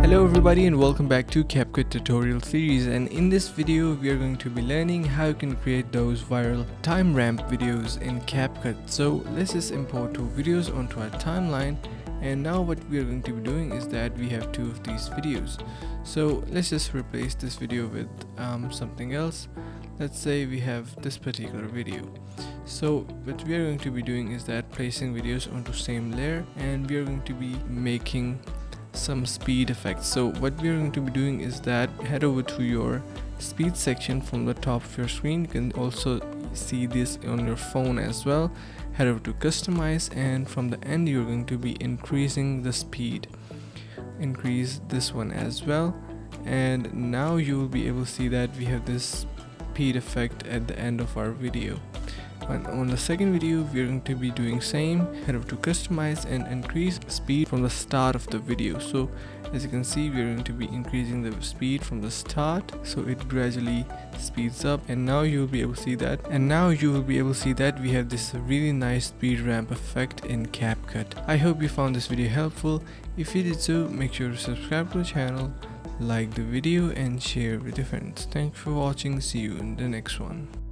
Hello everybody and welcome back to CapCut tutorial series, and in this video we are going to be learning how you can create those viral time ramp videos in CapCut. So let's just import two videos onto our timeline, and now what we are going to be doing is that we have two of these videos. So let's just replace this video with something else. Let's say we have this particular video. So what we are going to be doing is that placing videos onto same layer, and we are going to be making some speed effects. So what we are going to be doing is that head over to your speed section from the top of your screen. You can also see this on your phone as well. Head over to customize, and from the end you're going to be increasing the speed. Increase this one as well, and now you will be able to see that we have this speed effect at the end of our video. And on the second video we are going to be doing same. Head over to customize and increase speed from the start of the video. So as you can see, we are going to be increasing the speed from the start, so it gradually speeds up, and now you will be able to see that we have this really nice speed ramp effect in CapCut. I hope you found this video helpful. If you did so, make sure to subscribe to the channel, like the video and share with your friends. Thanks for watching. See you in the next one.